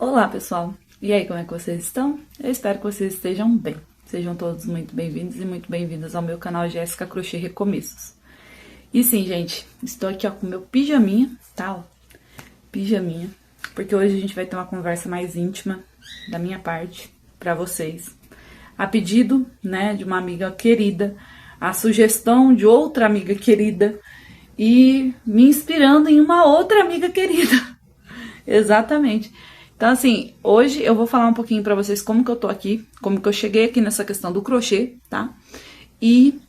Olá, pessoal! E aí, como é que vocês estão? Eu espero que vocês estejam bem. Sejam todos muito bem-vindos e muito bem-vindas ao meu canal Jéssica Crochê Recomeços. E sim, gente, estou aqui ó, com o meu pijaminha, tá? Ó, pijaminha, porque hoje a gente vai ter uma conversa mais íntima da minha parte pra vocês. A pedido, né, de uma amiga querida, a sugestão de outra amiga querida e me inspirando em uma outra amiga querida. Exatamente. Então, assim, hoje eu vou falar um pouquinho pra vocês como que eu tô aqui, como que eu cheguei aqui nessa questão do crochê, tá? E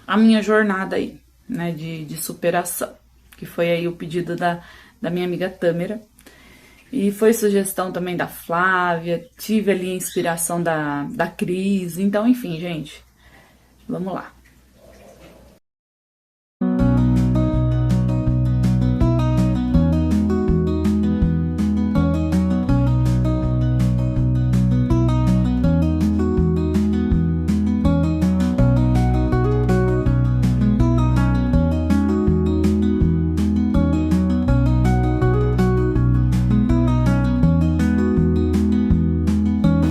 a minha jornada aí, né, de superação, que foi aí o pedido da minha amiga Tâmara. E foi sugestão também da Flávia, tive ali a inspiração da Cris. Então, enfim, gente, vamos lá.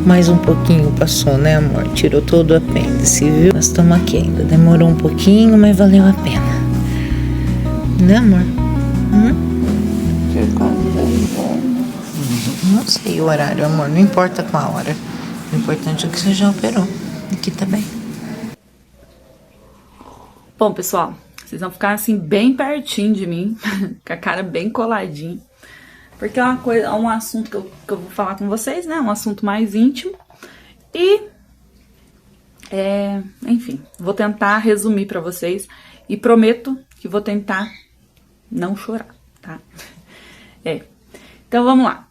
Mais um pouquinho passou, né, amor? Tirou todo o apêndice, viu? Nós estamos aqui ainda. Demorou um pouquinho, mas valeu a pena. Né, amor? Não sei o horário, amor. Não importa com a hora. O importante é que você já operou. Aqui tá bem. Bom, pessoal, vocês vão ficar assim bem pertinho de mim, com a cara bem coladinha. Porque é uma coisa, é um assunto que eu vou falar com vocês, né? Um assunto mais íntimo. E, enfim, vou tentar resumir pra vocês. E prometo que vou tentar não chorar, tá? Então, vamos lá.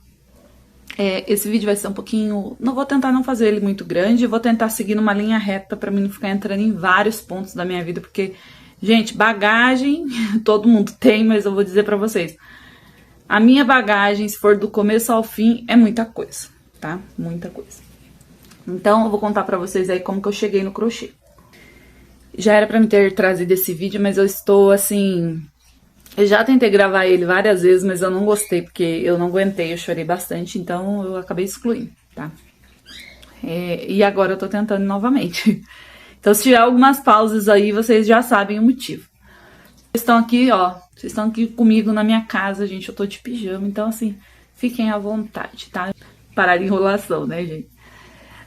Esse vídeo vai ser um pouquinho... Não vou tentar não fazer ele muito grande. Vou tentar seguir numa linha reta pra mim não ficar entrando em vários pontos da minha vida. Porque, gente, bagagem todo mundo tem, mas eu vou dizer pra vocês... A minha bagagem, se for do começo ao fim, é muita coisa, tá? Muita coisa. Então, eu vou contar pra vocês aí como que eu cheguei no crochê. Já era pra me ter trazido esse vídeo, mas eu estou, assim... Eu já tentei gravar ele várias vezes, mas eu não gostei, porque eu não aguentei, eu chorei bastante, então eu acabei excluindo, tá? E agora eu tô tentando novamente. Então, se tiver algumas pausas aí, vocês já sabem o motivo. Vocês estão aqui, ó, vocês estão aqui comigo na minha casa, gente, eu tô de pijama, então assim, fiquem à vontade, tá? Parar de enrolação, né, gente?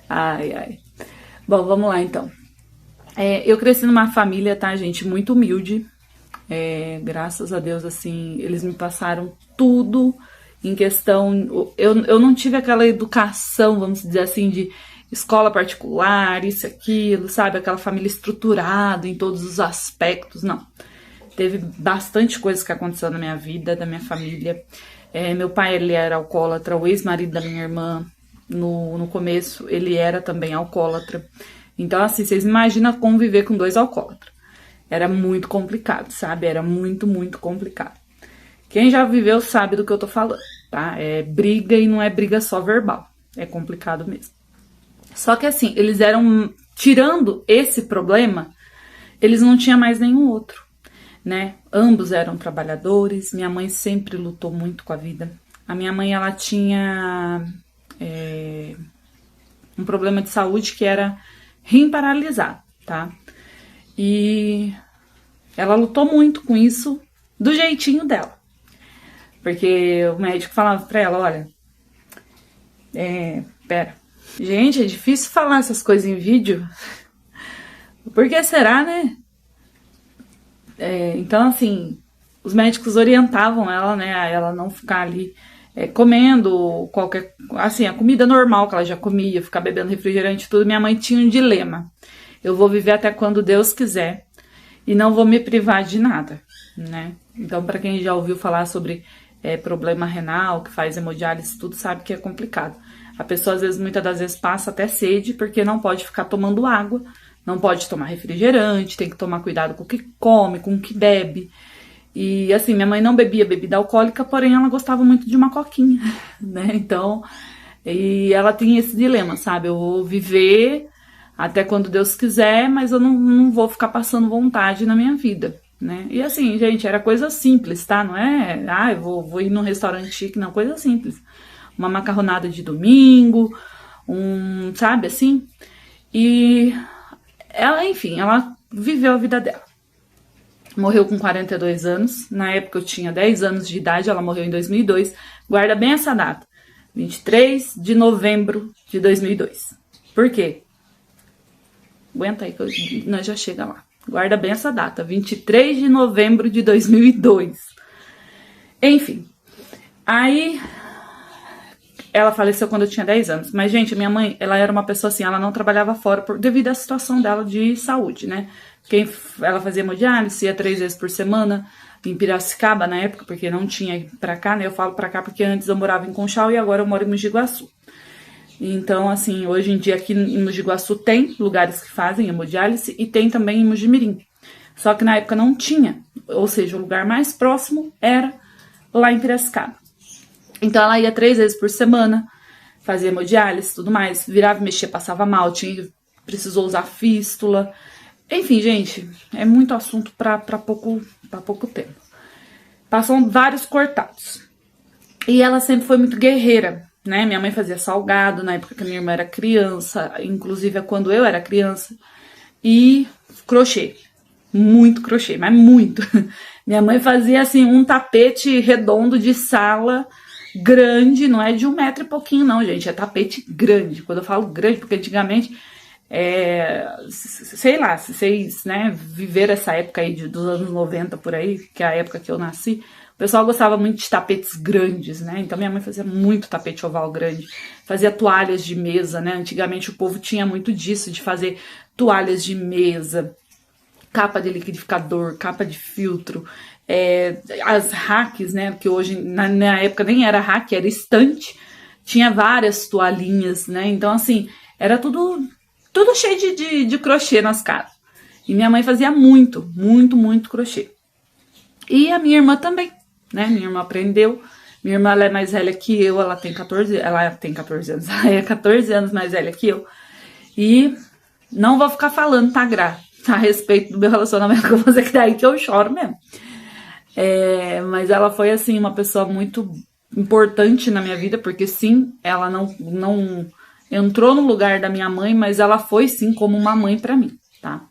Ai, ai. Bom, vamos lá, então. Eu cresci numa família, tá, gente, muito humilde, graças a Deus, assim, eles me passaram tudo em questão... Eu não tive aquela educação, vamos dizer assim, de escola particular, isso, aquilo, sabe? Aquela família estruturada em todos os aspectos, não. Teve bastante coisa que aconteceu na minha vida, da minha família. Meu pai, ele era alcoólatra, o ex-marido da minha irmã, no começo, ele era também alcoólatra. Então, assim, vocês imaginam conviver com dois alcoólatras. Era muito complicado, sabe? Era muito, muito complicado. Quem já viveu sabe do que eu tô falando, tá? É briga e não é briga só verbal. É complicado mesmo. Só que, assim, eles eram... Tirando esse problema, eles não tinham mais nenhum outro. Né? Ambos eram trabalhadores, minha mãe sempre lutou muito com a vida. A minha mãe, ela tinha um problema de saúde que era rim paralisado, tá? E ela lutou muito com isso, do jeitinho dela. Porque o médico falava pra ela, olha, pera. Gente, é difícil falar essas coisas em vídeo. Por que será, né? Então, assim, os médicos orientavam ela, né, a ela não ficar ali comendo qualquer, assim, a comida normal que ela já comia, ficar bebendo refrigerante e tudo. Minha mãe tinha um dilema. Eu vou viver até quando Deus quiser e não vou me privar de nada, né? Então, pra quem já ouviu falar sobre problema renal, que faz hemodiálise, tudo sabe que é complicado. A pessoa, às vezes, muitas das vezes passa até sede porque não pode ficar tomando água. Não pode tomar refrigerante, tem que tomar cuidado com o que come, com o que bebe. E assim, minha mãe não bebia bebida alcoólica, porém ela gostava muito de uma coquinha, né? Então, e ela tinha esse dilema, sabe? Eu vou viver até quando Deus quiser, mas eu não vou ficar passando vontade na minha vida, né? E assim, gente, era coisa simples, tá? Não é, eu vou ir num restaurante chique, não, coisa simples. uma macarronada de domingo, sabe assim? E ela, enfim, ela viveu a vida dela. Morreu com 42 anos, na época eu tinha 10 anos de idade, ela morreu em 2002, guarda bem essa data, 23 de novembro de 2002. Por quê? Aguenta aí que nós já chega lá. Guarda bem essa data, 23 de novembro de 2002. Enfim, aí ela faleceu quando eu tinha 10 anos. Mas, gente, a minha mãe, ela era uma pessoa assim, ela não trabalhava fora devido à situação dela de saúde, né? Ela fazia hemodiálise, ia 3 vezes por semana em Piracicaba na época, porque não tinha pra cá, né? Eu falo pra cá porque antes eu morava em Conchal e agora eu moro em Mogi Guaçu. Então, assim, hoje em dia aqui em Mogi Guaçu tem lugares que fazem hemodiálise e tem também em Mojimirim. Só que na época não tinha, ou seja, o lugar mais próximo era lá em Piracicaba. Então ela ia 3 vezes por semana, fazia hemodiálise e tudo mais, virava e mexia, passava mal, precisou usar fístula. Enfim, gente, é muito assunto pra pouco tempo. Passam vários cortados. E ela sempre foi muito guerreira, né? Minha mãe fazia salgado na época que a minha irmã era criança, inclusive quando eu era criança, e crochê. Muito crochê, mas muito. Minha mãe fazia, assim, um tapete redondo de sala grande, não é de 1 metro e pouquinho, não, gente. É tapete grande. Quando eu falo grande, porque antigamente, sei lá, se vocês, né, viveram essa época aí dos anos 90 por aí, que é a época que eu nasci, o pessoal gostava muito de tapetes grandes, né? Então minha mãe fazia muito tapete oval grande, fazia toalhas de mesa, né? Antigamente o povo tinha muito disso, de fazer toalhas de mesa, capa de liquidificador, capa de filtro, as racks, né? Que hoje, na época nem era rack, era estante, tinha várias toalhinhas, né? Então, assim, era tudo cheio de crochê nas casas. E minha mãe fazia muito, muito, muito crochê. E a minha irmã também, né? Minha irmã aprendeu. Minha irmã, ela é mais velha que eu, ela tem 14 anos, ela é 14 anos mais velha que eu. E não vou ficar falando, tá, Gra? A respeito do meu relacionamento com você, que daí que eu choro mesmo. Mas ela foi, assim, uma pessoa muito importante na minha vida, porque sim, ela não entrou no lugar da minha mãe, mas ela foi, sim, como uma mãe pra mim, tá?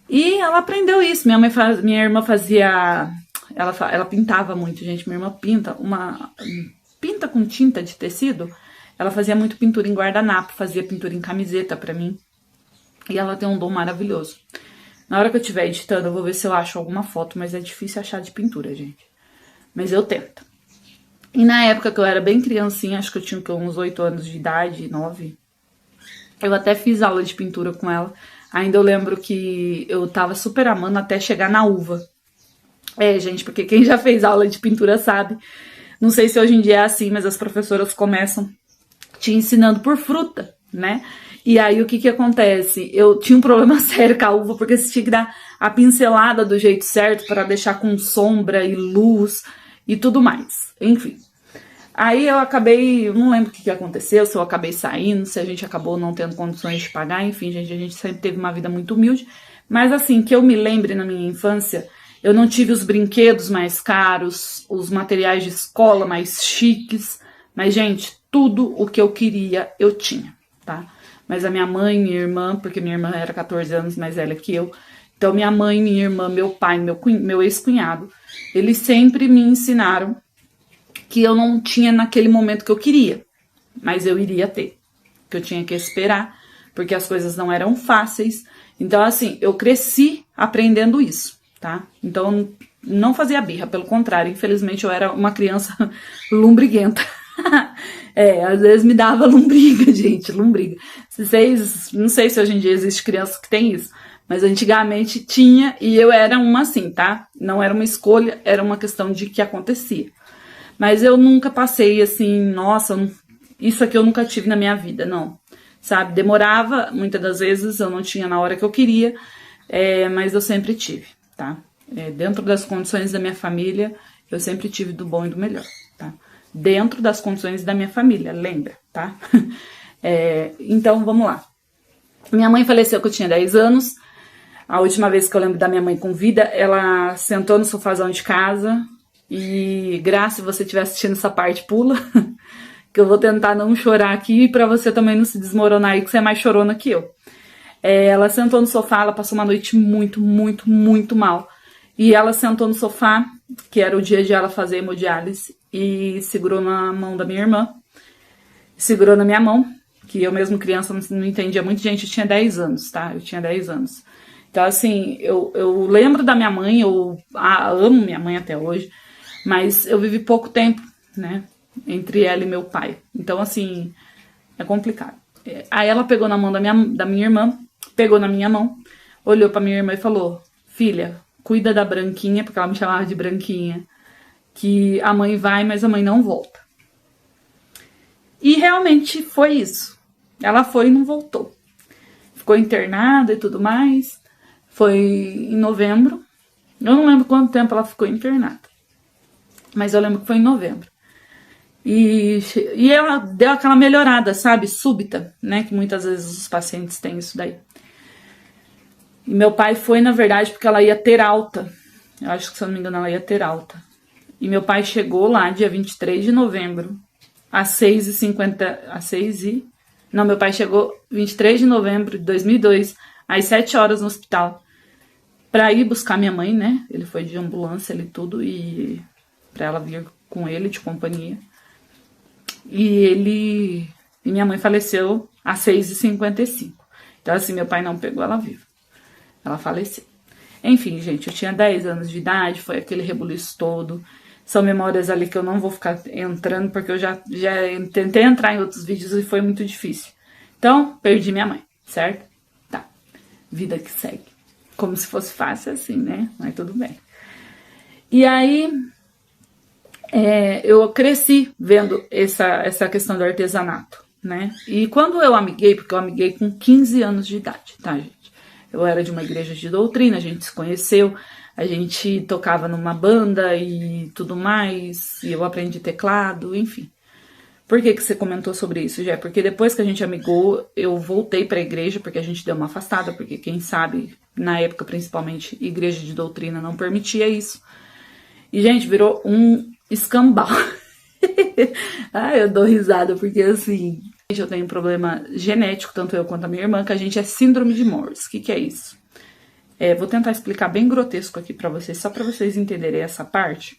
E ela aprendeu isso. Minha irmã fazia... Ela pintava muito, gente. Minha irmã pinta com tinta de tecido. Ela fazia muito pintura em guardanapo, fazia pintura em camiseta pra mim. E ela tem um dom maravilhoso. Na hora que eu estiver editando, eu vou ver se eu acho alguma foto, mas é difícil achar de pintura, gente. Mas eu tento. E na época que eu era bem criancinha, acho que eu tinha uns 8 anos de idade, 9, eu até fiz aula de pintura com ela. Ainda eu lembro que eu tava super amando até chegar na uva. Gente, porque quem já fez aula de pintura sabe. Não sei se hoje em dia é assim, mas as professoras começam te ensinando por fruta, né? E aí, o que acontece? Eu tinha um problema sério com a uva, porque você tinha que dar a pincelada do jeito certo para deixar com sombra e luz e tudo mais. Enfim. Aí eu acabei, não lembro o que aconteceu, se eu acabei saindo, se a gente acabou não tendo condições de pagar. Enfim, gente, a gente sempre teve uma vida muito humilde. Mas assim, que eu me lembre na minha infância, eu não tive os brinquedos mais caros, os materiais de escola mais chiques. Mas, gente, tudo o que eu queria, eu tinha, tá? Mas a minha mãe, minha irmã, porque minha irmã era 14 anos mais velha que eu, então minha mãe, minha irmã, meu pai, meu ex-cunhado, eles sempre me ensinaram que eu não tinha naquele momento que eu queria, mas eu iria ter, que eu tinha que esperar, porque as coisas não eram fáceis. Então, assim, eu cresci aprendendo isso, tá? Então, não fazia birra, pelo contrário, infelizmente eu era uma criança lombriguenta. Às vezes me dava lombriga, gente, lombriga. Não sei se hoje em dia existe criança que tem isso, mas antigamente tinha e eu era uma assim, tá? Não era uma escolha, era uma questão de que acontecia. Mas eu nunca passei assim, nossa, isso aqui eu nunca tive na minha vida, não. Sabe, demorava, muitas das vezes eu não tinha na hora que eu queria, mas eu sempre tive, tá? Dentro das condições da minha família, eu sempre tive do bom e do melhor, tá? Dentro das condições da minha família, lembra, tá? Então, vamos lá. Minha mãe faleceu quando eu tinha 10 anos. A última vez que eu lembro da minha mãe com vida, ela sentou no sofazão de casa e, Graça, se você estiver assistindo essa parte, pula. que eu vou tentar não chorar aqui pra você também não se desmoronar aí, que você é mais chorona que eu. Ela sentou no sofá, ela passou uma noite muito, muito, muito mal. E ela sentou no sofá, que era o dia de ela fazer hemodiálise, e segurou na mão da minha irmã, segurou na minha mão, que eu mesmo criança não entendia muito. Gente, eu tinha 10 anos, tá? Eu tinha 10 anos. Então, assim, eu lembro da minha mãe, eu amo minha mãe até hoje, mas eu vivi pouco tempo, né, entre ela e meu pai. Então, assim, é complicado. Aí ela pegou na mão da minha irmã, pegou na minha mão, olhou pra minha irmã e falou: filha, cuida da Branquinha, porque ela me chamava de Branquinha, que a mãe vai, mas a mãe não volta. E realmente foi isso. Ela foi e não voltou. Ficou internada e tudo mais. Foi em novembro. Eu não lembro quanto tempo ela ficou internada, mas eu lembro que foi em novembro. E ela deu aquela melhorada, sabe, súbita, né, que muitas vezes os pacientes têm isso daí. E meu pai foi, na verdade, porque ela ia ter alta. Eu acho que, se eu não me engano, ela ia ter alta. E meu pai chegou lá dia 23 de novembro, às 6h50... Não, meu pai chegou 23 de novembro de 2002, às 7 horas no hospital, pra ir buscar minha mãe, né? Ele foi de ambulância e tudo, e pra ela vir com ele de companhia. E minha mãe faleceu às 6h55. Então, assim, meu pai não pegou ela viva. Ela faleceu. Enfim, gente, eu tinha 10 anos de idade, foi aquele rebuliço todo. São memórias ali que eu não vou ficar entrando, porque eu já tentei entrar em outros vídeos e foi muito difícil. Então, perdi minha mãe, certo? Tá. Vida que segue. Como se fosse fácil assim, né? Mas tudo bem. E aí, eu cresci vendo essa questão do artesanato, né? E quando eu amiguei, porque eu amiguei com 15 anos de idade, tá, gente? Eu era de uma igreja de doutrina, a gente se conheceu, a gente tocava numa banda e tudo mais, e eu aprendi teclado, enfim. Por que você comentou sobre isso, Jé? Porque depois que a gente amigou, eu voltei pra igreja, porque a gente deu uma afastada, porque quem sabe, na época principalmente, igreja de doutrina não permitia isso. E, gente, virou um escambau. Ai, eu dou risada, porque assim, eu tenho um problema genético, tanto eu quanto a minha irmã, que a gente é síndrome de Morse. O que é isso? Vou tentar explicar bem grotesco aqui pra vocês, só pra vocês entenderem essa parte.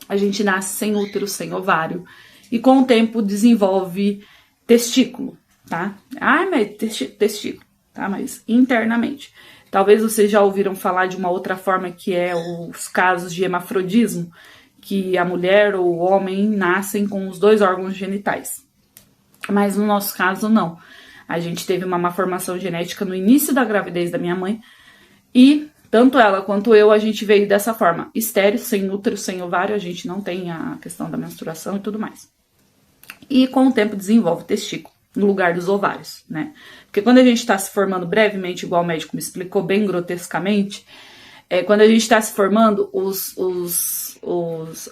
A gente nasce sem útero, sem ovário, e com o tempo desenvolve testículo, tá? Ah, mas testículo, tá? Mas internamente. Talvez vocês já ouviram falar de uma outra forma, que é os casos de hemafrodismo, que a mulher ou o homem nascem com os 2 órgãos genitais. Mas no nosso caso, não. A gente teve uma malformação genética no início da gravidez da minha mãe, e tanto ela quanto eu, a gente veio dessa forma. Estéril, sem útero, sem ovário, a gente não tem a questão da menstruação e tudo mais. E com o tempo desenvolve testículo no lugar dos ovários, né? Porque quando a gente está se formando brevemente, igual o médico me explicou bem grotescamente, quando a gente está se formando,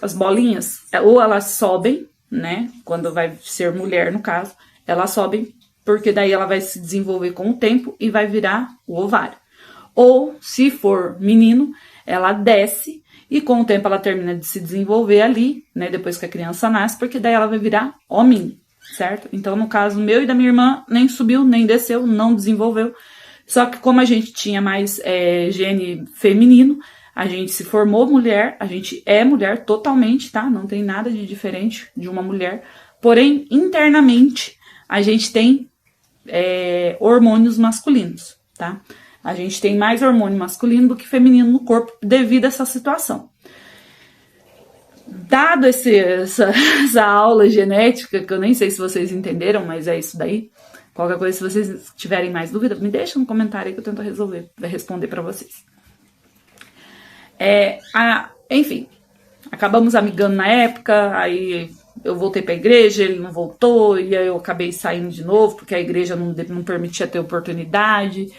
as bolinhas, ou elas sobem, né? Quando vai ser mulher, no caso, elas sobem, porque daí ela vai se desenvolver com o tempo e vai virar o ovário. Ou, se for menino, ela desce e com o tempo ela termina de se desenvolver ali, né? Depois que a criança nasce, porque daí ela vai virar homem, certo? Então, no caso meu e da minha irmã, nem subiu, nem desceu, não desenvolveu. Só que como a gente tinha mais gene feminino, a gente se formou mulher, a gente é mulher totalmente, tá? Não tem nada de diferente de uma mulher. Porém, internamente, a gente tem hormônios masculinos, tá? A gente tem mais hormônio masculino do que feminino no corpo devido a essa situação. Dado essa aula genética, que eu nem sei se vocês entenderam, mas é isso daí. Qualquer coisa, se vocês tiverem mais dúvida, me deixa no comentário aí que eu tento responder pra vocês. Enfim, acabamos amigando na época, aí eu voltei pra igreja, ele não voltou, e aí eu acabei saindo de novo, porque a igreja não permitia ter oportunidade,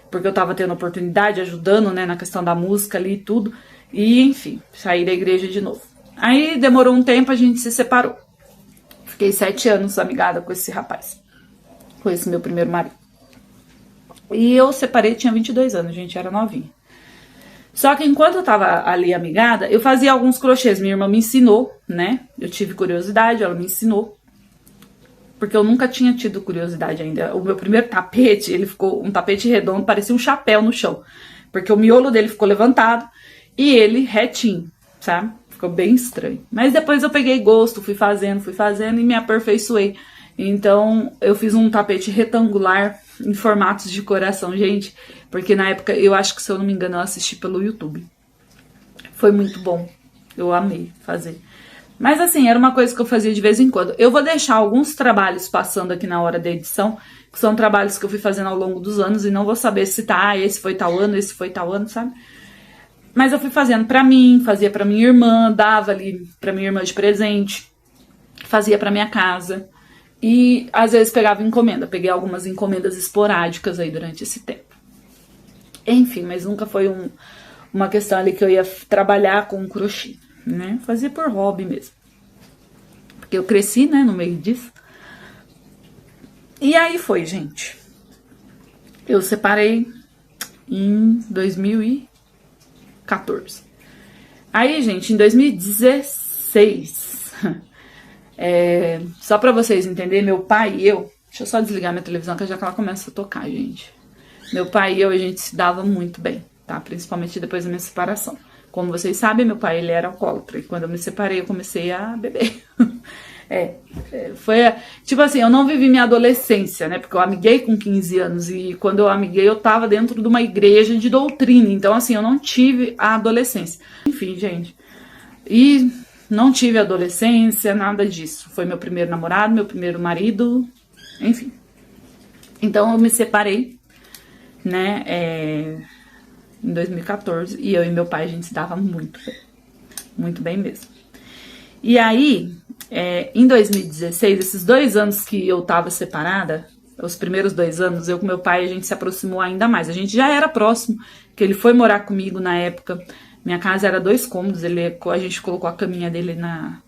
porque eu tava tendo oportunidade, ajudando, né, na questão da música ali e tudo, e enfim, saí da igreja de novo. Aí demorou um tempo, a gente se separou. Fiquei 7 anos amigada com esse rapaz, com esse meu primeiro marido. E eu separei, tinha 22 anos, gente, era novinha. Só que enquanto eu tava ali amigada, eu fazia alguns crochês. Minha irmã me ensinou, né? Eu tive curiosidade, ela me ensinou. porque eu nunca tinha tido curiosidade ainda. O meu primeiro tapete, ele ficou um tapete redondo, parecia um chapéu no chão, porque o miolo dele ficou levantado e ele retinho, sabe? Ficou bem estranho. Mas depois eu peguei gosto, fui fazendo e me aperfeiçoei. Então eu fiz um tapete retangular em formatos de coração, gente, porque na época, eu acho que, se eu não me engano, eu assisti pelo YouTube. Foi muito bom, eu amei fazer. Mas assim, era uma coisa que eu fazia de vez em quando. Eu vou deixar alguns trabalhos passando aqui na hora da edição, que são trabalhos que eu fui fazendo ao longo dos anos, e não vou saber se tá, esse foi tal ano, esse foi tal ano, sabe? Mas eu fui fazendo pra mim, fazia pra minha irmã, dava ali pra minha irmã de presente, fazia pra minha casa. E às vezes pegava encomenda, peguei algumas encomendas esporádicas aí durante esse tempo. Enfim, mas nunca foi uma questão ali que eu ia trabalhar com crochê, né? Fazia por hobby mesmo. Porque eu cresci, né, no meio disso. E aí foi, gente. Eu separei em 2014. Aí, gente, em 2016... só pra vocês entenderem, meu pai e eu... Deixa eu só desligar minha televisão, que já que ela começa a tocar, gente. Meu pai e eu, a gente se dava muito bem, tá? Principalmente depois da minha separação. Como vocês sabem, meu pai, ele era alcoólatra. E quando eu me separei, eu comecei a beber. Foi... Tipo assim, eu não vivi minha adolescência, né? Porque eu amiguei com 15 anos. E quando eu amiguei, eu tava dentro de uma igreja de doutrina. Então, assim, eu não tive a adolescência. Enfim, gente. E... não tive adolescência, nada disso. Foi meu primeiro namorado, meu primeiro marido, enfim. Então eu me separei, né, em 2014. E eu e meu pai, a gente se dava muito bem mesmo. E aí, em 2016, esses 2 anos que eu tava separada, os primeiros 2 anos, eu com meu pai, a gente se aproximou ainda mais. A gente já era próximo, que ele foi morar comigo na época. Minha casa era 2 cômodos, a gente colocou a caminha dele a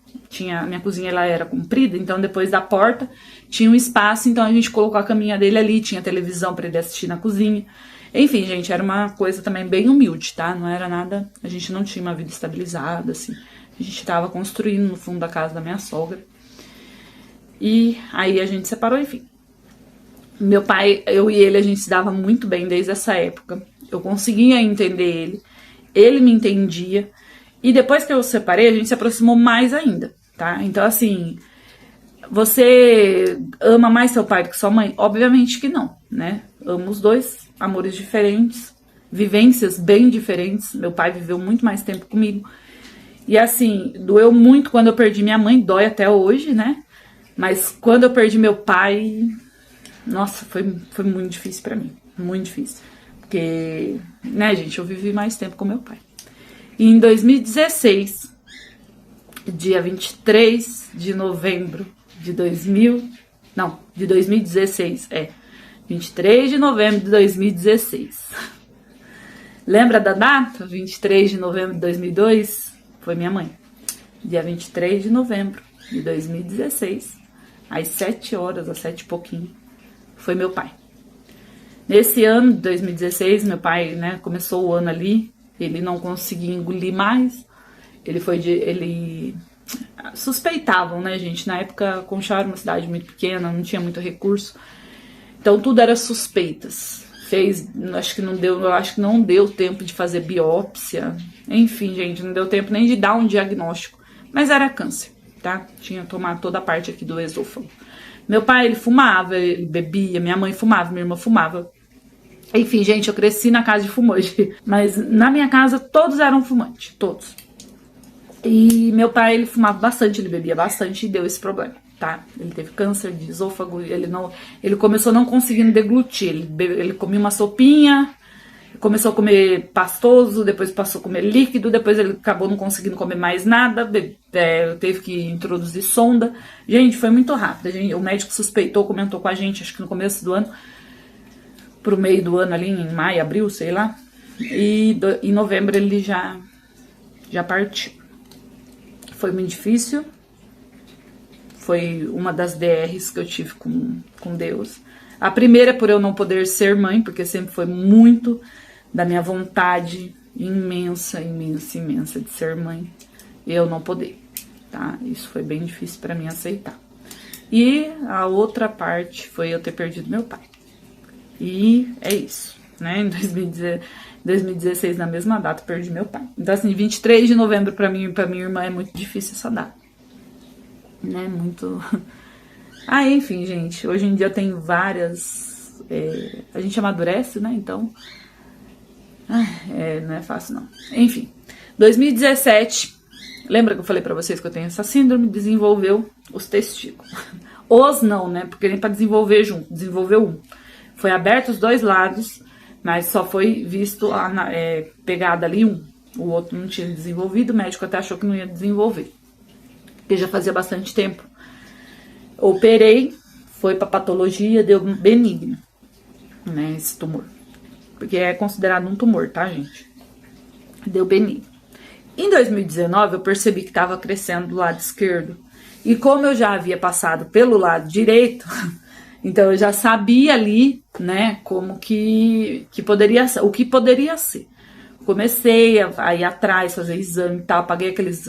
minha cozinha, ela era comprida, então depois da porta tinha um espaço, então a gente colocou a caminha dele ali, tinha televisão para ele assistir na cozinha. Enfim, gente, era uma coisa também bem humilde, tá? Não era nada, a gente não tinha uma vida estabilizada, assim. A gente tava construindo no fundo da casa da minha sogra. E aí a gente separou, enfim. Meu pai, eu e ele, a gente se dava muito bem desde essa época. Eu conseguia entender ele. Ele me entendia. E depois que eu separei, a gente se aproximou mais ainda, tá? Então, assim, você ama mais seu pai do que sua mãe? Obviamente que não, né? Amo os dois, amores diferentes, vivências bem diferentes. Meu pai viveu muito mais tempo comigo. E, assim, doeu muito quando eu perdi minha mãe, dói até hoje, né? Mas quando eu perdi meu pai, nossa, foi muito difícil pra mim, muito difícil. Porque, né, gente, eu vivi mais tempo com meu pai. E em 2016, dia 23 de novembro de 2016, 23 de novembro de 2016. Lembra da data? 23 de novembro de 2002? Foi minha mãe. Dia 23 de novembro de 2016, às 7 horas, às 7 e pouquinho, foi meu pai. Nesse ano de 2016, meu pai, né, começou o ano ali, ele não conseguia engolir mais, ele suspeitavam, né, gente, na época Conchal era uma cidade muito pequena, não tinha muito recurso, então tudo era suspeitas. Acho que não deu tempo de fazer biópsia, enfim, gente, não deu tempo nem de dar um diagnóstico, mas era câncer, tá? Tinha tomado toda a parte aqui do esôfago. Meu pai, ele fumava, ele bebia, minha mãe fumava, minha irmã fumava. Enfim, gente, eu cresci na casa de fumante, mas na minha casa todos eram fumantes, todos. E meu pai, ele fumava bastante, ele bebia bastante e deu esse problema, tá? Ele teve câncer de esôfago, ele começou não conseguindo deglutir, ele comia uma sopinha, começou a comer pastoso, depois passou a comer líquido, depois ele acabou não conseguindo comer mais nada, teve que introduzir sonda. Gente, foi muito rápido, o médico suspeitou, comentou com a gente, acho que no começo do ano, pro meio do ano ali, em maio, abril, sei lá, e em novembro ele já partiu. Foi muito difícil, foi uma das DRs que eu tive com Deus. A primeira é por eu não poder ser mãe, porque sempre foi muito da minha vontade imensa de ser mãe, eu não poder, tá? Isso foi bem difícil pra mim aceitar. E a outra parte foi eu ter perdido meu pai. E é isso, né? Em 2016, na mesma data, eu perdi meu pai. Então, assim, 23 de novembro pra mim e pra minha irmã é muito difícil essa data. Né? Muito... Ah, enfim, gente. Hoje em dia eu tenho várias... A gente amadurece, né? Então... não é fácil, não. Enfim. 2017... Lembra que eu falei pra vocês que eu tenho essa síndrome? Desenvolveu os testículos. Os não, né? Porque nem pra desenvolver junto. Desenvolveu um. Foi aberto os dois lados, mas só foi visto pegada ali um. O outro não tinha desenvolvido, o médico até achou que não ia desenvolver. Porque já fazia bastante tempo. Operei, foi pra patologia, deu benigno, né, esse tumor. Porque é considerado um tumor, tá, gente? Deu benigno. Em 2019, eu percebi que estava crescendo do lado esquerdo. E como eu já havia passado pelo lado direito, então eu já sabia ali, né, como que poderia ser, o que poderia ser. Comecei a ir atrás, fazer exame e tal, paguei aqueles,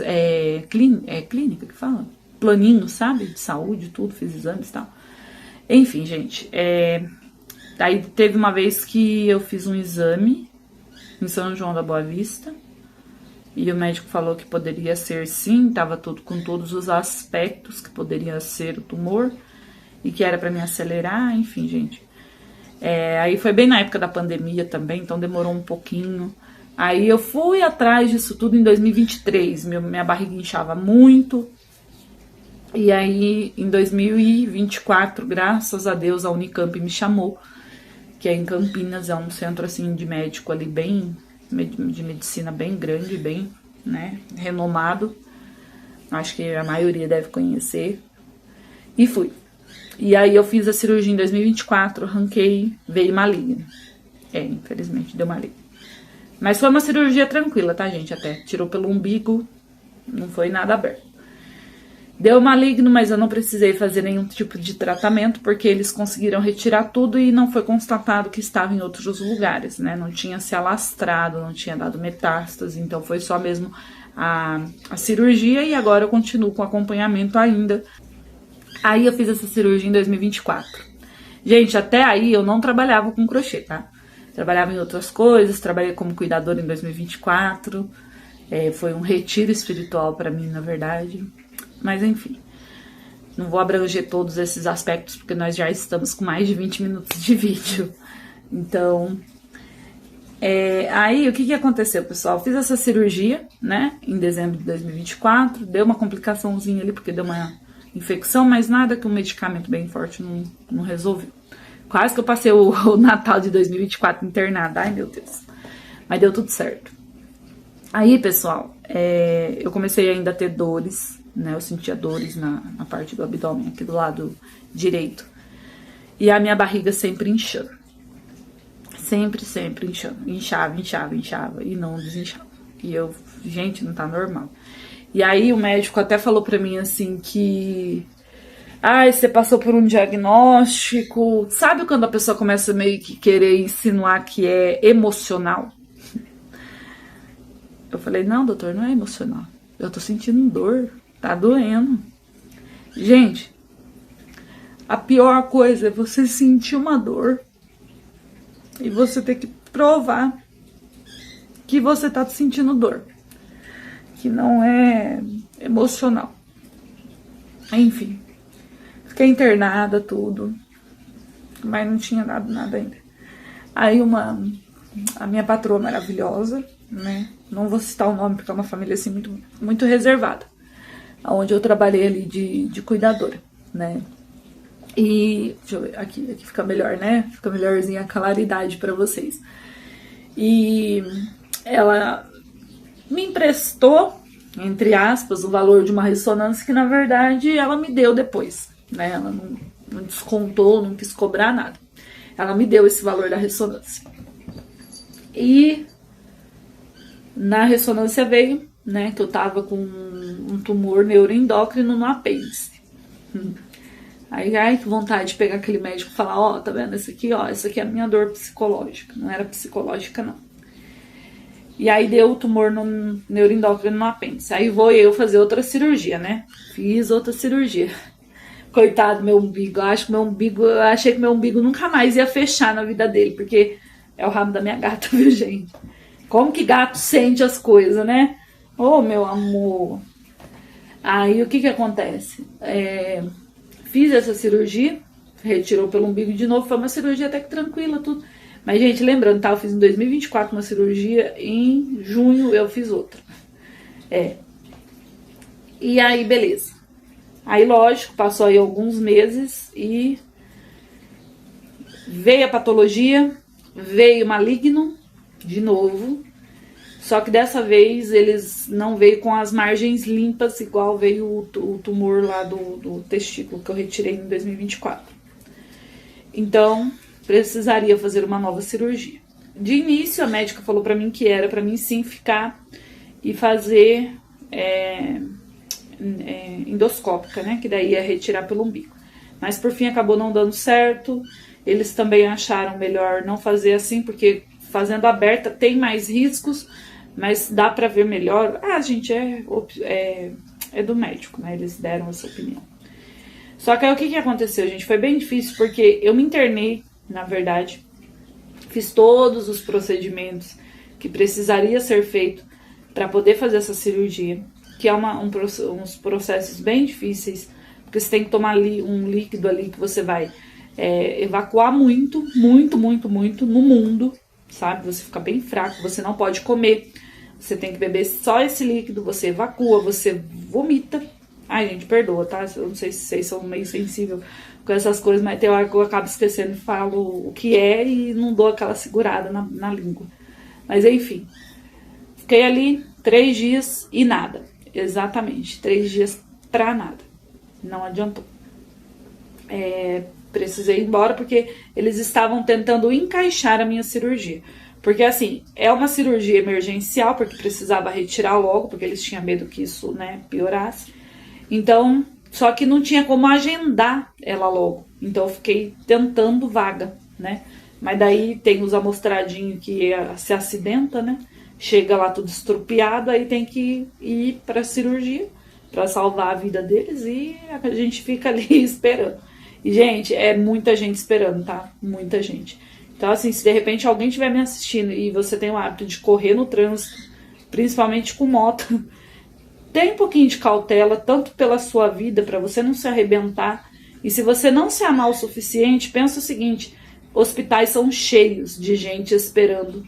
clínica que fala? Planinho, sabe? De saúde, tudo, fiz exames e tal. Enfim, gente, aí teve uma vez que eu fiz um exame em São João da Boa Vista, e o médico falou que poderia ser sim, tava tudo com todos os aspectos que poderia ser o tumor, e que era pra me acelerar, enfim, gente. Aí foi bem na época da pandemia também, então demorou um pouquinho. Aí eu fui atrás disso tudo em 2023, minha barriga inchava muito. E aí, em 2024, graças a Deus, a Unicamp me chamou, que é em Campinas, é um centro, assim, de médico ali bem, de medicina bem grande, bem, né, renomado. Acho que a maioria deve conhecer. E fui. E aí eu fiz a cirurgia em 2024, arranquei, veio maligno. Infelizmente, deu maligno. Mas foi uma cirurgia tranquila, tá, gente? Até tirou pelo umbigo, não foi nada aberto. Deu maligno, mas eu não precisei fazer nenhum tipo de tratamento, porque eles conseguiram retirar tudo e não foi constatado que estava em outros lugares, né? Não tinha se alastrado, não tinha dado metástase, então foi só mesmo a cirurgia e agora eu continuo com acompanhamento ainda. Aí eu fiz essa cirurgia em 2024. Gente, até aí eu não trabalhava com crochê, tá? Trabalhava em outras coisas, trabalhei como cuidadora em 2024. Foi um retiro espiritual pra mim, na verdade. Mas enfim, não vou abranger todos esses aspectos, porque nós já estamos com mais de 20 minutos de vídeo. Então, aí o que aconteceu, pessoal? Fiz essa cirurgia, né, em dezembro de 2024. Deu uma complicaçãozinha ali, porque deu uma infecção, mas nada que um medicamento bem forte não resolveu. Quase que eu passei o Natal de 2024 internada. Ai, meu Deus. Mas deu tudo certo. Aí, pessoal, eu comecei ainda a ter dores, né? Eu sentia dores na parte do abdômen, aqui do lado direito. E a minha barriga sempre inchando. Sempre inchando. Inchava e não desinchava. E eu, gente, não tá normal. E aí o médico até falou pra mim assim que... você passou por um diagnóstico... Sabe quando a pessoa começa meio que querer insinuar que é emocional? Eu falei, não, doutor, não é emocional. Eu tô sentindo dor, tá doendo. Gente, a pior coisa é você sentir uma dor e você ter que provar que você tá sentindo dor, que não é emocional. Enfim, fiquei internada, tudo, mas não tinha dado nada ainda. Aí a minha patroa maravilhosa, né, não vou citar o nome porque é uma família assim muito, muito reservada, onde eu trabalhei ali de cuidadora, né. E deixa eu ver, aqui fica melhor, né? Fica melhorzinha a claridade pra vocês. E ela me emprestou, entre aspas, o valor de uma ressonância que na verdade ela me deu depois, né? Ela não descontou, não quis cobrar nada. Ela me deu esse valor da ressonância. E na ressonância veio, né, que eu tava com um tumor neuroendócrino no apêndice. Aí, ai, que vontade de pegar aquele médico e falar, ó, tá vendo esse aqui, ó, essa aqui é a minha dor psicológica. Não era psicológica, não. E aí deu o tumor no neuroendócrino no apêndice. Aí vou eu fazer outra cirurgia, né? Fiz outra cirurgia. Coitado do meu umbigo. Eu achei que meu umbigo nunca mais ia fechar na vida dele, porque é o rabo da minha gata, viu, gente? Como que gato sente as coisas, né? Ô, meu amor. Aí, o que acontece? Fiz essa cirurgia, retirou pelo umbigo de novo, foi uma cirurgia até que tranquila, tudo. Mas, gente, lembrando, tá? Eu fiz em 2024 uma cirurgia, em junho eu fiz outra. E aí, beleza. Aí, lógico, passou aí alguns meses e veio a patologia, veio maligno de novo. Só que dessa vez eles não veio com as margens limpas, igual veio o tumor lá do testículo que eu retirei em 2024. Então, precisaria fazer uma nova cirurgia. De início, a médica falou pra mim que era pra mim sim ficar e fazer endoscópica, né? Que daí ia retirar pelo umbigo. Mas por fim acabou não dando certo. Eles também acharam melhor não fazer assim, porque fazendo aberta tem mais riscos, mas dá pra ver melhor. Gente, é do médico, né? Eles deram essa opinião. Só que aí o que aconteceu, gente? Foi bem difícil, porque eu me internei, na verdade. Fiz todos os procedimentos que precisaria ser feito para poder fazer essa cirurgia, que é uns processos bem difíceis, porque você tem que tomar ali um líquido ali que você vai evacuar muito no mundo, sabe? Você fica bem fraco, você não pode comer, você tem que beber só esse líquido, você evacua, você vomita. Ai, gente, perdoa, tá? Eu não sei se vocês são meio sensíveis com essas coisas, mas tem hora que eu acabo esquecendo e falo o que é e não dou aquela segurada na língua. Mas enfim, fiquei ali 3 dias e nada. Exatamente, 3 dias pra nada. Não adiantou. Precisei ir embora porque eles estavam tentando encaixar a minha cirurgia. Porque assim, é uma cirurgia emergencial, porque precisava retirar logo, porque eles tinham medo que isso, né, piorasse. Então, só que não tinha como agendar ela logo. Então eu fiquei tentando vaga, né? Mas daí tem os amostradinhos que se acidenta, né? Chega lá tudo estrupiado, aí tem que ir pra cirurgia pra salvar a vida deles e a gente fica ali esperando. E, gente, é muita gente esperando, tá? Muita gente. Então, assim, se de repente alguém estiver me assistindo e você tem o hábito de correr no trânsito, principalmente com moto, tem um pouquinho de cautela, tanto pela sua vida, pra você não se arrebentar. E se você não se amar o suficiente, pensa o seguinte, hospitais são cheios de gente esperando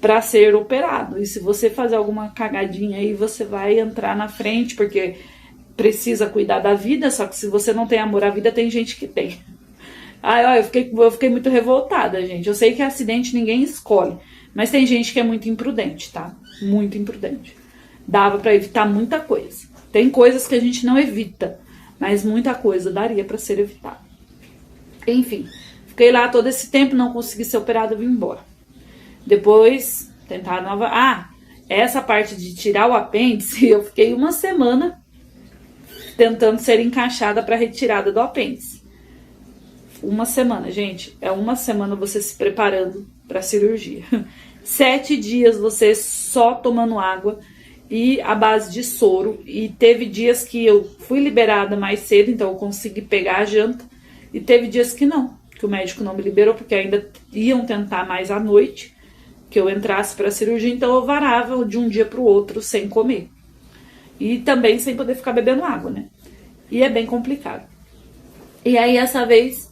para ser operado. E se você fazer alguma cagadinha aí, você vai entrar na frente, porque precisa cuidar da vida, só que se você não tem amor à vida, tem gente que tem. Eu fiquei muito revoltada, gente. Eu sei que acidente ninguém escolhe, mas tem gente que é muito imprudente, tá? Muito imprudente. Dava para evitar muita coisa. Tem coisas que a gente não evita, mas muita coisa daria para ser evitada. Enfim, fiquei lá todo esse tempo, não consegui ser operada, vim embora. Depois, tentar nova... essa parte de tirar o apêndice, eu fiquei 1 semana tentando ser encaixada para retirada do apêndice. 1 semana, gente. É 1 semana você se preparando para cirurgia. 7 dias você só tomando água e a base de soro. E teve dias que eu fui liberada mais cedo, então eu consegui pegar a janta. E teve dias que não, que o médico não me liberou, porque ainda iam tentar mais à noite que eu entrasse para cirurgia, então eu varava de um dia para o outro sem comer. E também sem poder ficar bebendo água, né? E é bem complicado. E aí, essa vez,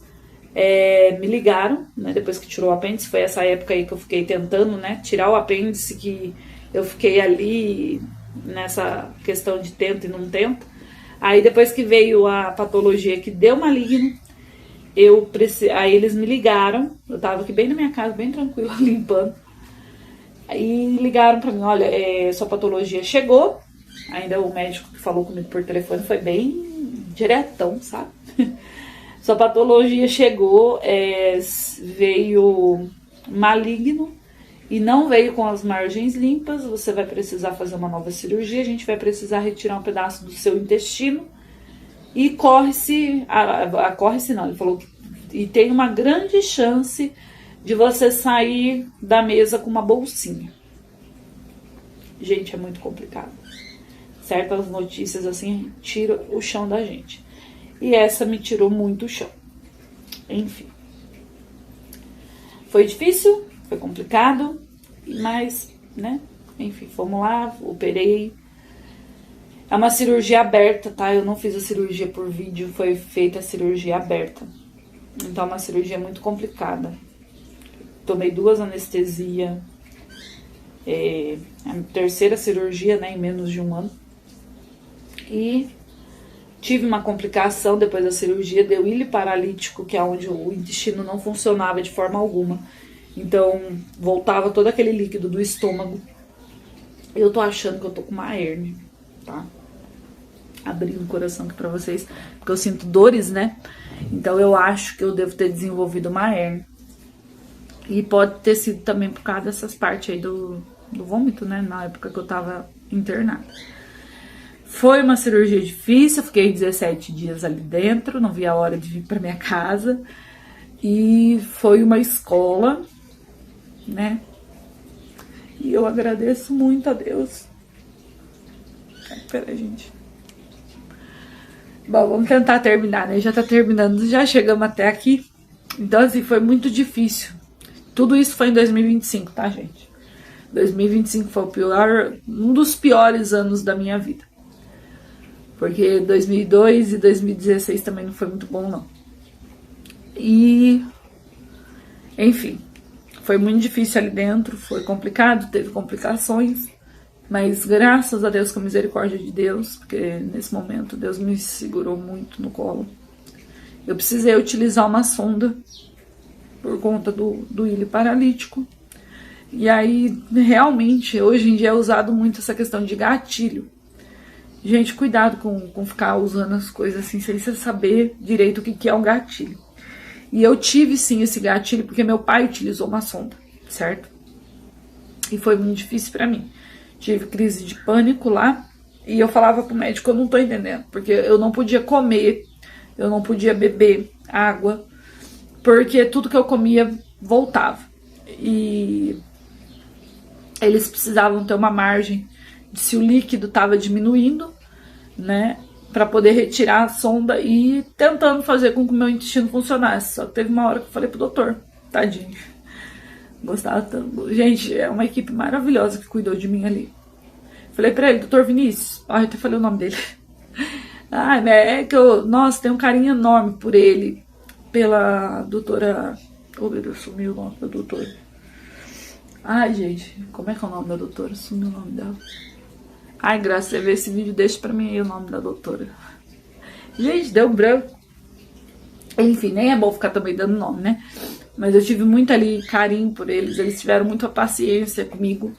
me ligaram, né? Depois que tirou o apêndice, foi essa época aí que eu fiquei tentando, né? Tirar o apêndice, que eu fiquei ali nessa questão de tento e não tento. Aí, depois que veio a patologia que deu maligno, aí eles me ligaram. Eu tava aqui bem na minha casa, bem tranquila, limpando. Aí ligaram pra mim, olha, sua patologia chegou. Ainda o médico que falou comigo por telefone foi bem diretão, sabe? Sua patologia chegou, veio maligno e não veio com as margens limpas. Você vai precisar fazer uma nova cirurgia, a gente vai precisar retirar um pedaço do seu intestino e corre-se não, ele falou que e tem uma grande chance de você sair da mesa com uma bolsinha. Gente, é muito complicado. Certas notícias assim tiram o chão da gente. E essa me tirou muito o chão. Enfim. Foi difícil, foi complicado, mas, né? Enfim, fomos lá, operei. É uma cirurgia aberta, tá? Eu não fiz a cirurgia por vídeo, foi feita a cirurgia aberta. Então é uma cirurgia muito complicada. Tomei 2 anestesias. A terceira cirurgia, né, em menos de 1 ano. E tive uma complicação depois da cirurgia, deu ilho paralítico, que é onde o intestino não funcionava de forma alguma. Então, voltava todo aquele líquido do estômago. Eu tô achando que eu tô com uma hérnia, tá? Abrindo o coração aqui pra vocês, porque eu sinto dores, né? Então, eu acho que eu devo ter desenvolvido uma hérnia. E pode ter sido também por causa dessas partes aí do vômito, né? Na época que eu tava internada. Foi uma cirurgia difícil, eu fiquei 17 dias ali dentro, não vi a hora de vir pra minha casa. E foi uma escola, né? E eu agradeço muito a Deus. Pera, gente. Bom, vamos tentar terminar, né? Já tá terminando, já chegamos até aqui. Então, assim, foi muito difícil. Tudo isso foi em 2025, tá, gente? 2025 foi o pior, um dos piores anos da minha vida. Porque 2002 e 2016 também não foi muito bom, não. E, enfim, foi muito difícil ali dentro, foi complicado, teve complicações. Mas graças a Deus, com a misericórdia de Deus, porque nesse momento Deus me segurou muito no colo. Eu precisei utilizar uma sonda por conta do ilho paralítico. E aí, realmente, hoje em dia é usado muito essa questão de gatilho. Gente, cuidado com ficar usando as coisas assim, sem você saber direito o que é um gatilho. E eu tive, sim, esse gatilho, porque meu pai utilizou uma sonda, certo? E foi muito difícil pra mim. Tive crise de pânico lá, e eu falava pro médico, eu não tô entendendo, porque eu não podia comer, eu não podia beber água, porque tudo que eu comia voltava. E eles precisavam ter uma margem de se o líquido estava diminuindo, né, para poder retirar a sonda e tentando fazer com que o meu intestino funcionasse. Só que teve uma hora que eu falei pro doutor, tadinho, gostava tanto. Gente, é uma equipe maravilhosa que cuidou de mim ali. Falei pra ele, doutor Vinícius, eu até falei o nome dele. É que eu, nossa, tenho um carinho enorme por ele, pela doutora, oh meu Deus, sumiu o nome da doutora. Ai, gente, como é que é o nome da doutora? Sumiu o nome dela. Ai, graças a ver esse vídeo, deixa pra mim aí o nome da doutora. Gente, deu branco. Enfim, nem é bom ficar também dando nome, né? Mas eu tive muito ali carinho por eles tiveram muita paciência comigo.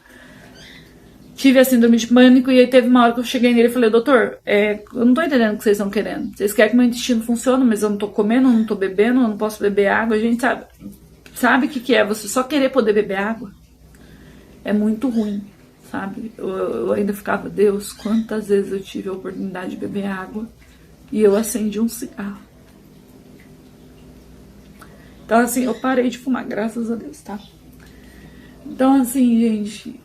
Tive a síndrome de pânico e aí teve uma hora que eu cheguei nele e falei, doutor, eu não tô entendendo o que vocês estão querendo. Vocês querem que meu intestino funcione, mas eu não tô comendo, não tô bebendo, eu não posso beber água. A gente sabe o que é você só querer poder beber água? É muito ruim, sabe? Eu ainda ficava, Deus, quantas vezes eu tive a oportunidade de beber água e eu acendi um cigarro. Então, assim, eu parei de fumar, graças a Deus, tá? Então, assim, gente,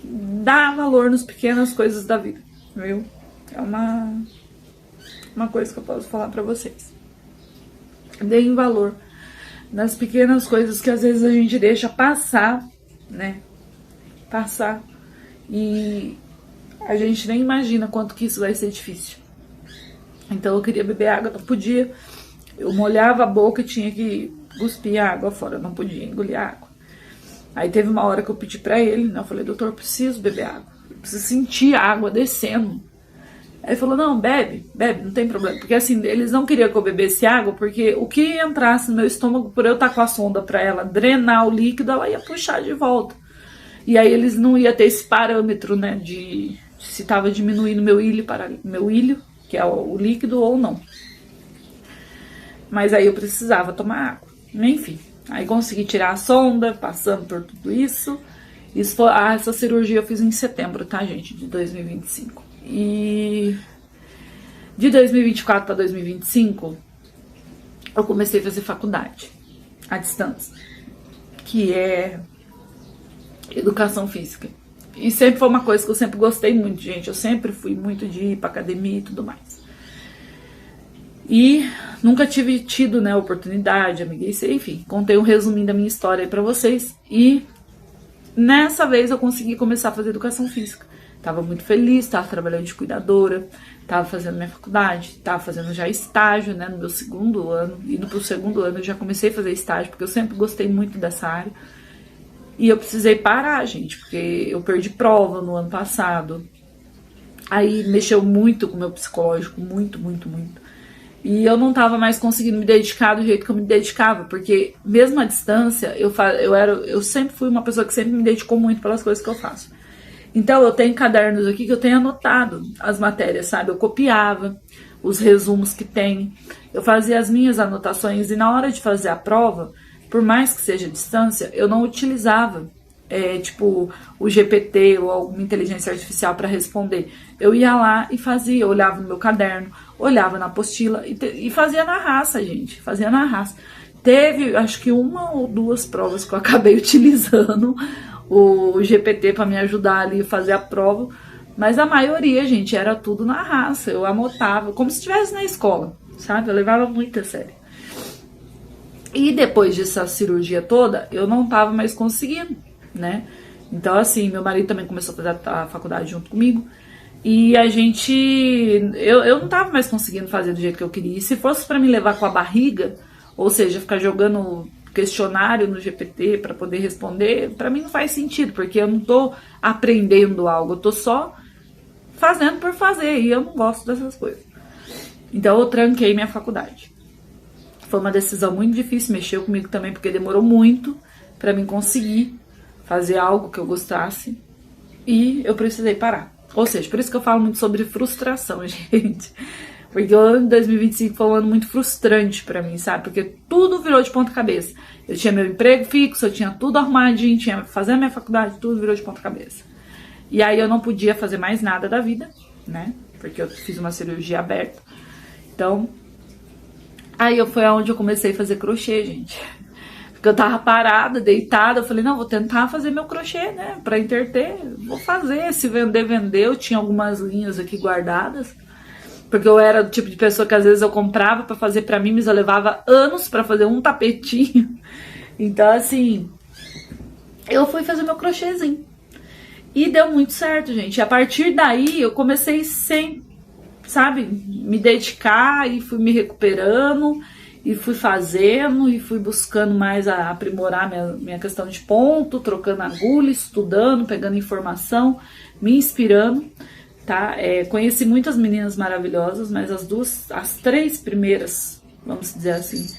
dá valor nas pequenas coisas da vida, viu? É uma coisa que eu posso falar pra vocês. Deem valor nas pequenas coisas que às vezes a gente deixa passar, né? Passar. E a gente nem imagina quanto que isso vai ser difícil. Então eu queria beber água, não podia. Eu molhava a boca e tinha que cuspir a água fora, não podia engolir a água. Aí teve uma hora que eu pedi pra ele, né? Eu falei, doutor, eu preciso beber água. Eu preciso sentir a água descendo. Aí ele falou, não, bebe, não tem problema. Porque assim, eles não queriam que eu bebesse água, porque o que entrasse no meu estômago, por eu estar com a sonda pra ela drenar o líquido, ela ia puxar de volta. E aí eles não iam ter esse parâmetro, né, de se tava diminuindo meu ilho, que é o líquido ou não. Mas aí eu precisava tomar água. Enfim, aí consegui tirar a sonda, passando por tudo isso. Essa cirurgia eu fiz em setembro, tá, gente, de 2025. E de 2024 para 2025, eu comecei a fazer faculdade à distância, que é educação física. E sempre foi uma coisa que eu sempre gostei muito, gente. Eu sempre fui muito de ir pra academia e tudo mais. E nunca tive tido, né, oportunidade, amiguei, enfim, contei um resuminho da minha história aí pra vocês. E nessa vez eu consegui começar a fazer educação física. Tava muito feliz, tava trabalhando de cuidadora, tava fazendo minha faculdade, tava fazendo já estágio, né, no meu segundo ano. Indo pro segundo ano eu já comecei a fazer estágio, porque eu sempre gostei muito dessa área. E eu precisei parar, gente, porque eu perdi prova no ano passado. Aí mexeu muito com o meu psicológico, muito. E eu não tava mais conseguindo me dedicar do jeito que eu me dedicava, porque mesmo à distância, eu sempre fui uma pessoa que sempre me dedicou muito pelas coisas que eu faço. Então eu tenho cadernos aqui que eu tenho anotado as matérias, sabe? Eu copiava os resumos que tem, eu fazia as minhas anotações e na hora de fazer a prova, por mais que seja à distância, eu não utilizava tipo o GPT ou alguma inteligência artificial para responder. Eu ia lá e fazia, eu olhava no meu caderno, olhava na apostila e fazia na raça, gente, fazia na raça. Teve, acho que 1 ou 2 provas que eu acabei utilizando o GPT para me ajudar ali a fazer a prova, mas a maioria, gente, era tudo na raça. Eu anotava, como se estivesse na escola, sabe? Eu levava muito a sério. E depois dessa cirurgia toda, eu não tava mais conseguindo, né? Então, assim, meu marido também começou a fazer a faculdade junto comigo. E a gente... Eu não tava mais conseguindo fazer do jeito que eu queria. E se fosse pra me levar com a barriga, ou seja, ficar jogando questionário no GPT para poder responder, pra mim não faz sentido, porque eu não tô aprendendo algo, eu tô só fazendo por fazer, e eu não gosto dessas coisas. Então eu tranquei minha faculdade. Foi uma decisão muito difícil, mexeu comigo também, porque demorou muito pra mim conseguir fazer algo que eu gostasse, e eu precisei parar. Ou seja, por isso que eu falo muito sobre frustração, gente. Porque o ano de 2025 foi um ano muito frustrante pra mim, sabe? Porque tudo virou de ponta cabeça. Eu tinha meu emprego fixo, eu tinha tudo arrumadinho, tinha fazer a minha faculdade, tudo virou de ponta cabeça. E aí eu não podia fazer mais nada da vida, né? Porque eu fiz uma cirurgia aberta. Então, aí foi onde eu comecei a fazer crochê, gente. Porque eu tava parada, deitada, eu falei, não, vou tentar fazer meu crochê, né? Pra interter, vou fazer. Se vender, vendeu. Eu tinha algumas linhas aqui guardadas. Porque eu era do tipo de pessoa que às vezes eu comprava pra fazer pra mim, mas eu levava anos pra fazer um tapetinho. Então, assim, eu fui fazer meu crochêzinho. E deu muito certo, gente. E a partir daí, eu comecei sem, sabe, me dedicar e fui me recuperando. E fui fazendo e fui buscando mais aprimorar minha questão de ponto, trocando agulha, estudando, pegando informação, me inspirando. Tá? Conheci muitas meninas maravilhosas, mas as 3 primeiras, vamos dizer assim,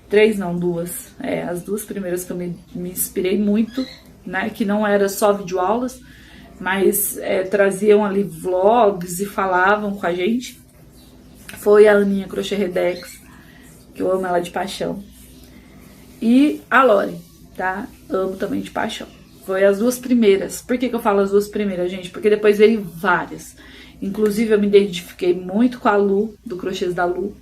3 não, 2, as 2 primeiras que eu me inspirei muito, né, que não era só videoaulas, mas traziam ali vlogs e falavam com a gente, foi a Aninha Crochê Redex, que eu amo ela de paixão, e a Lore, tá? Amo também de paixão. Foi as 2 primeiras. Por que eu falo as 2 primeiras, gente? Porque depois veio várias. Inclusive, eu me identifiquei muito com a Lu, do Crochês da Lu.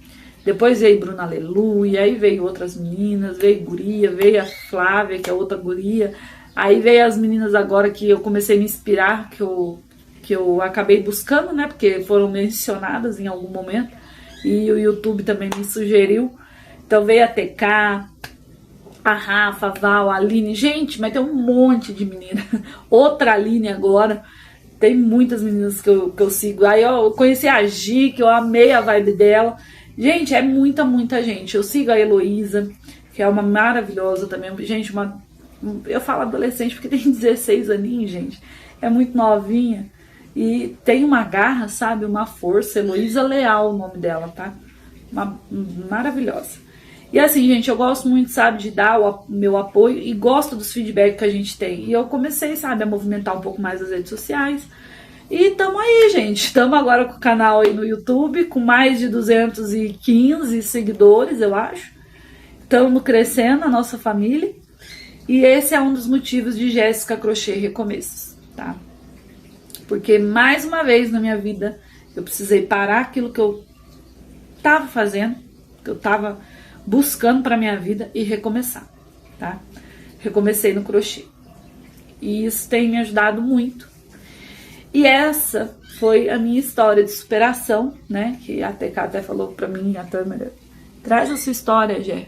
Depois veio Bruna Aleluia, aí veio outras meninas, veio Guria, veio a Flávia, que é outra guria. Aí veio as meninas agora que eu comecei a me inspirar, que eu acabei buscando, né? Porque foram mencionadas em algum momento. E o YouTube também me sugeriu. Então veio a TK, a Rafa, a Val, a Aline, gente, mas tem um monte de menina. Outra Aline agora, tem muitas meninas que eu sigo. Aí eu conheci a Gi, que eu amei a vibe dela. Gente, é muita gente. Eu sigo a Heloísa, que é uma maravilhosa também. Gente, eu falo adolescente porque tem 16 aninhos, gente. É muito novinha. E tem uma garra, sabe? Uma força. Heloísa Leal, o nome dela, tá? Maravilhosa. E assim, gente, eu gosto muito, sabe, de dar o meu apoio e gosto dos feedbacks que a gente tem. E eu comecei, sabe, a movimentar um pouco mais as redes sociais. E tamo aí, gente. Tamo agora com o canal aí no YouTube, com mais de 215 seguidores, eu acho. Tamo crescendo a nossa família. E esse é um dos motivos de Jéssica Crochê Recomeços, tá? Porque mais uma vez na minha vida, eu precisei parar aquilo que eu tava fazendo, que eu tava buscando para minha vida e recomeçar, tá? Recomecei no crochê. E isso tem me ajudado muito. E essa foi a minha história de superação, né? Que a TK até falou pra mim, a Tâmara, traz a sua história, Gé.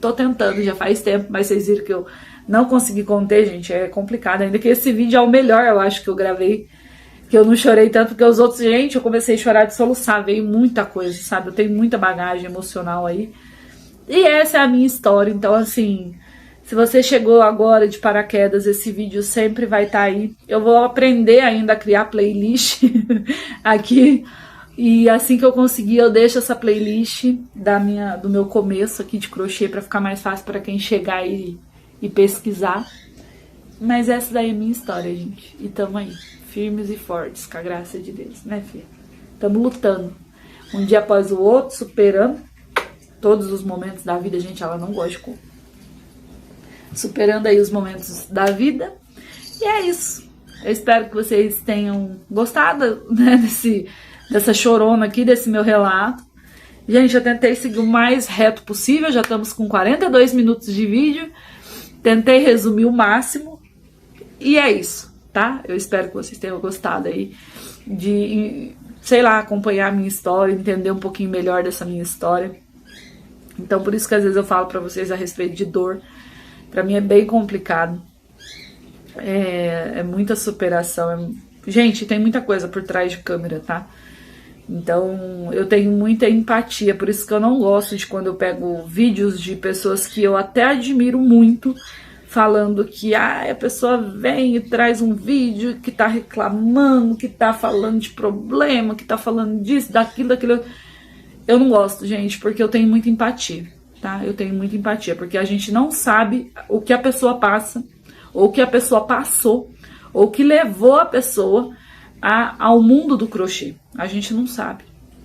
Tô tentando, já faz tempo, mas vocês viram que eu não consegui conter, gente, é complicado. Ainda que esse vídeo é o melhor, eu acho, que eu gravei, que eu não chorei tanto, porque os outros, gente, eu comecei a chorar de soluçar, veio muita coisa, sabe? Eu tenho muita bagagem emocional aí. E essa é a minha história, então, assim, se você chegou agora de paraquedas, esse vídeo sempre vai estar aí. Eu vou aprender ainda a criar playlist aqui, e assim que eu conseguir, eu deixo essa playlist do meu começo aqui de crochê, para ficar mais fácil para quem chegar aí e pesquisar. Mas essa daí é a minha história, gente. E tamo aí, firmes e fortes, com a graça de Deus, né, filha? Tamo lutando, um dia após o outro, superando todos os momentos da vida. Gente, ela não gosta de cor. Superando aí os momentos da vida. E é isso. Eu espero que vocês tenham gostado, né, dessa chorona aqui, desse meu relato. Gente, eu tentei seguir o mais reto possível. Já estamos com 42 minutos de vídeo. Tentei resumir o máximo. E é isso, tá? Eu espero que vocês tenham gostado aí de, sei lá, acompanhar a minha história, entender um pouquinho melhor dessa minha história. Então, por isso que às vezes eu falo pra vocês a respeito de dor. Pra mim é bem complicado. É muita superação. Gente, tem muita coisa por trás de câmera, tá? Então, eu tenho muita empatia. Por isso que eu não gosto de quando eu pego vídeos de pessoas que eu até admiro muito, falando que a pessoa vem e traz um vídeo que tá reclamando, que tá falando de problema, que tá falando disso, daquilo, daquilo. Eu não gosto, gente, porque eu tenho muita empatia, tá? Eu tenho muita empatia, porque a gente não sabe o que a pessoa passa, ou o que a pessoa passou, ou o que levou a pessoa ao mundo do crochê. A gente não sabe,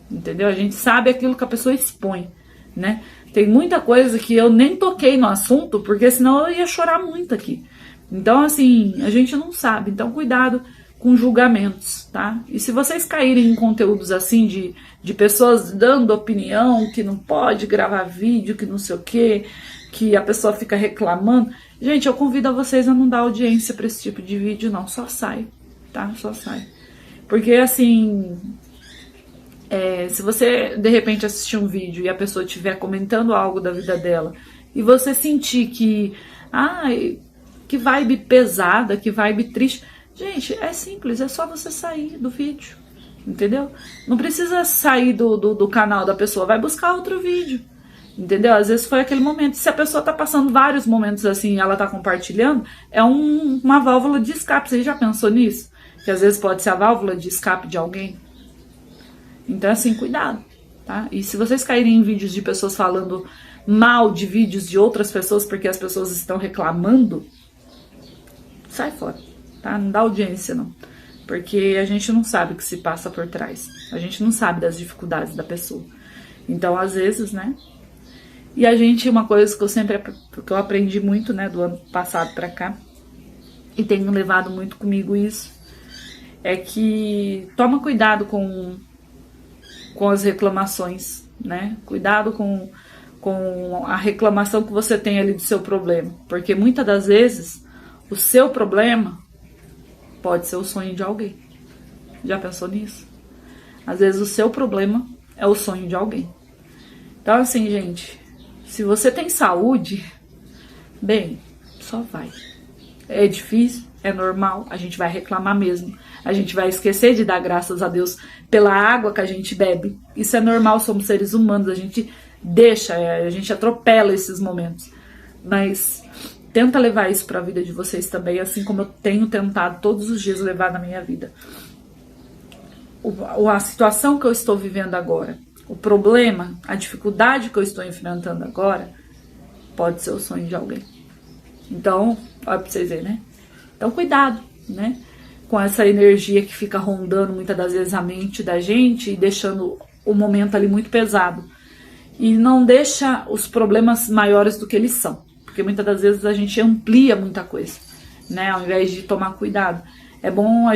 entendeu? A gente sabe aquilo que a pessoa expõe, né? Tem muita coisa que eu nem toquei no assunto, porque senão eu ia chorar muito aqui. Então, assim, a gente não sabe. Então, cuidado com julgamentos, tá? E se vocês caírem em conteúdos assim de pessoas dando opinião, que não pode gravar vídeo, que não sei o quê, que a pessoa fica reclamando, gente, eu convido a vocês a não dar audiência pra esse tipo de vídeo, não. Só sai, tá? Só sai. Porque, assim, se você, de repente, assistir um vídeo e a pessoa estiver comentando algo da vida dela, e você sentir que, que vibe pesada, que vibe triste, gente, é simples, é só você sair do vídeo, entendeu? Não precisa sair do canal da pessoa, vai buscar outro vídeo, entendeu? Às vezes foi aquele momento. Se a pessoa tá passando vários momentos assim, ela tá compartilhando, é uma válvula de escape. Você já pensou nisso? Que às vezes pode ser a válvula de escape de alguém. Então, assim, cuidado, tá? E se vocês caírem em vídeos de pessoas falando mal de vídeos de outras pessoas porque as pessoas estão reclamando, sai fora, tá? Não dá audiência, não. Porque a gente não sabe o que se passa por trás. A gente não sabe das dificuldades da pessoa. Então, às vezes, né? E a gente, uma coisa que eu aprendi muito, né, do ano passado pra cá, e tenho levado muito comigo isso, é que toma cuidado com as reclamações, né? Cuidado com a reclamação que você tem ali do seu problema. Porque muitas das vezes o seu problema pode ser o sonho de alguém. Já pensou nisso? Às vezes o seu problema é o sonho de alguém. Então, assim, gente, se você tem saúde, bem, só vai. É difícil, é normal, a gente vai reclamar mesmo. A gente vai esquecer de dar graças a Deus pela água que a gente bebe. Isso é normal, somos seres humanos, a gente a gente atropela esses momentos. Mas tenta levar isso para a vida de vocês também, assim como eu tenho tentado todos os dias levar na minha vida. A situação que eu estou vivendo agora, o problema, a dificuldade que eu estou enfrentando agora, pode ser o sonho de alguém. Então, olha pra vocês verem, né? Então, cuidado, né? Com essa energia que fica rondando muitas das vezes a mente da gente e deixando o momento ali muito pesado. E não deixa os problemas maiores do que eles são. Porque muitas das vezes a gente amplia muita coisa, né? Ao invés de tomar cuidado. É bom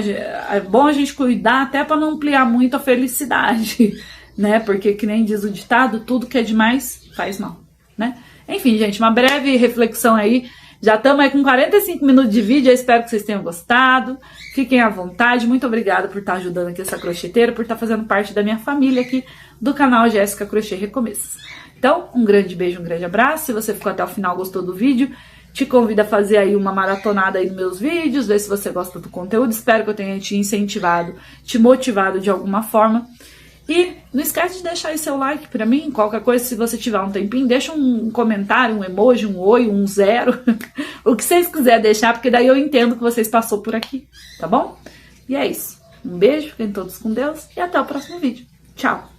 a gente cuidar até para não ampliar muito a felicidade, né? Porque, que nem diz o ditado, tudo que é demais faz mal, né? Enfim, gente, uma breve reflexão aí. Já estamos aí com 45 minutos de vídeo, eu espero que vocês tenham gostado. Fiquem à vontade, muito obrigada por estar ajudando aqui essa crocheteira, por estar fazendo parte da minha família aqui do canal Jéssica Crochê Recomeços. Então, um grande beijo, um grande abraço. Se você ficou até o final, gostou do vídeo, te convido a fazer aí uma maratonada aí nos meus vídeos, ver se você gosta do conteúdo. Espero que eu tenha te incentivado, te motivado de alguma forma. E não esquece de deixar aí seu like pra mim, qualquer coisa, se você tiver um tempinho, deixa um comentário, um emoji, um oi, um 0, o que vocês quiserem deixar, porque daí eu entendo que vocês passou por aqui, tá bom? E é isso. Um beijo, fiquem todos com Deus e até o próximo vídeo. Tchau!